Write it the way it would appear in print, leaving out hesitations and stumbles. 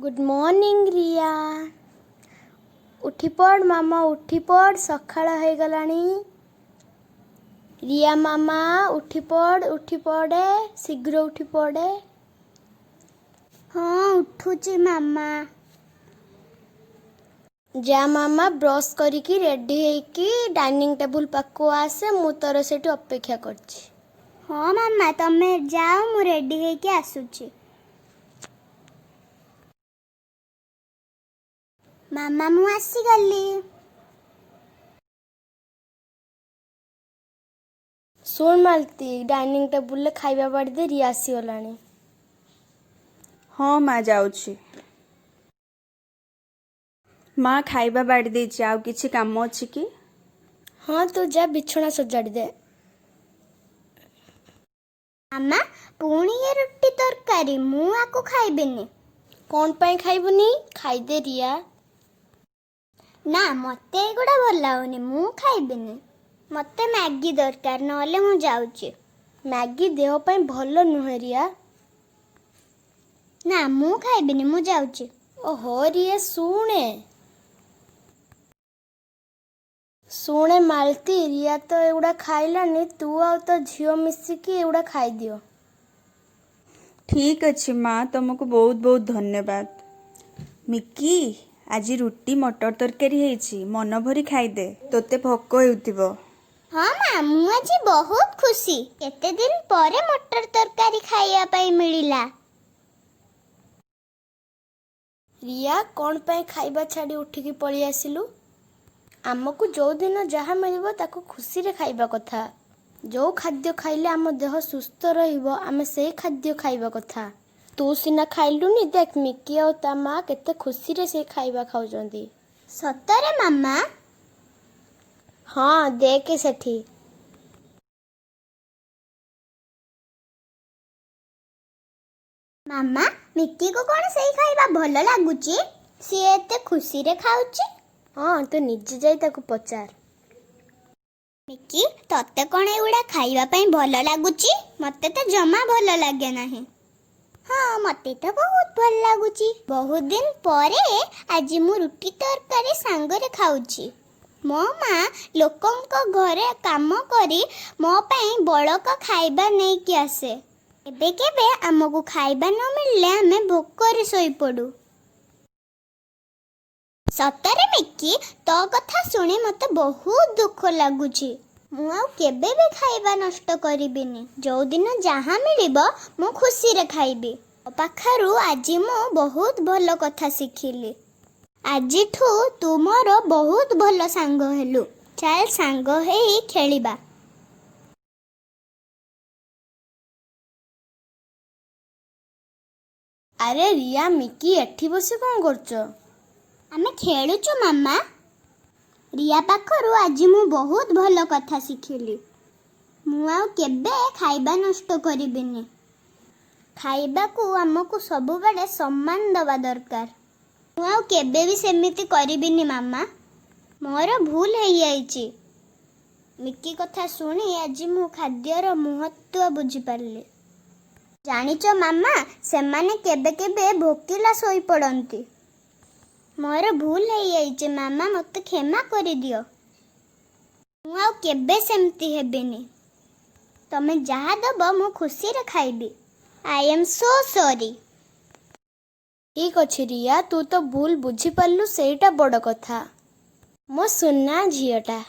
Good morning रिया। उठी पड़ मामा, उठी पड़, सकाळ हो गलानी। रिया मामा उठी पड़े, शीघ्र उठी पड़े। हाँ उठुची मामा। जा मामा ब्रश करिकी रेडी होइकी डाइनिंग टेबल पाखु आसे, मु तोर सेठी अपेक्षा करछि। हाँ मामा तमे जाओ, मु रेडी होइकी आसुची। मामा मु आसी गली। सुन मालती, डाइनिंग टेबल ले खाइबा बाड़ी दे, रिया आसी गलानी। हाँ माँ जाऊँगी। माँ खाइबा बाड़ी देछि, आउ किछि काम अछि कि? हाँ तू जा बिछोना सजाड़ी दे। मामा पुणी ये रुटी तरकारी मु आको खाइबिनी। कौन पाई खाइबुनी? खाइदे रिया। ना मते एगुड़ा भल लाଗୁନି, मु खाइबिनी। मते मैगी दरकार, नले मु जाउची। मैगी देह पाई भल नुहे रिया। ना मु खाइबिनी, मु जाउची। ओहो रिया शुणे मालती, रिया तो एगुड़ा खाइलानी, तू आ तो झियो मिसिकी एगुड़ा खाई दियो। ठीक अछि माँ, तुमको बहुत बहुत धन्यवाद। मिकी आज रुटी मटर तरकारी हेछि, मन भरी खाइदे, तोते भोक हेउथिबो। हाँ माँ मु आज बहुत खुशी, केते दिन परे मटर तरकारी खाइया पाई मिलिला। रिया कौन पाई खाइबा छाड़ी उठिकी पळी आसिलु? आमको जो दिन जहाँ मिलिबो ताको खुशी रे खाइबा कथा। जो खाद्य खाइले आम देह सुस्थ रहिबो, आमे से खाद्य खाइबा कथा। तू सिना खाइलुनी, देख मिकी और ता माँ केते खुशी रे से खाइबा खाउजंदी। सतरे मामा? हाँ देखे सेठी। मामा मिकी को कौन सही खाइबा भल लागुची? सी एते खुशी रे खाउची। हाँ तू निजे जाई ताको पचार। मिकी तते कौन एगुड़ा खाइबा पाई भल लागुची? मते तो जमा भल लागे नहीं। हाँ मते तो बहुत भल लागुची। बहुत दिन परे आज मु रुटी तरकारी सांगरे खाउची। मो माँ लोकंक घरे काम करी मो पाई बड़क खाइबा नहीं कि आसे। केबे केबे आमको खाइबा न मिलले आमे भोकरे सोई पड़ू। सतरे मिकी तो कथा सुने मते बहुत दुख लागुची। मु आउ केबे भी खाइबा नष्ट करिबिनी। जो दिन जहाँ मिलिबो मु खुशी रे खाइबी। पाखरु आज मु बहुत भल कथा सिखिली। आजिठू तू मोर बहुत भल सांग हेलु। चल सांग हेई खेलिबा। अरे रिया मिकी एठी बसी कौन करचो? आमे खेलुचु मामा। रिया पाखरु आज मु बहुत भल कथा सिखिली। मु आउ केबे खाइबा नष्ट करिबिनी। खाइबा को हमको सबु बड़े सम्मान दबा दरकार। मु आउ केबे भी सेमिति करिबिनी मामा। मोर भूल हेई जाईची। मिकी कथा सुनी आज मु खाद्यर महत्व बुझी पारली। जानिचो मामा, सेमाने केबे केबे भोकिला सोई पड़ंती। मोर भूल हेई जाईची मामा, मते क्षमा करि दियो। मु आउ केबे सेमती हेबिनी। तमे जहा दबो मु खुशी रे खाइबी। I am so sorry. ठीक अछि रिया, तू तो भूल बुझी पारलु, सेटा बड़ कथा। मो सुना झियटा।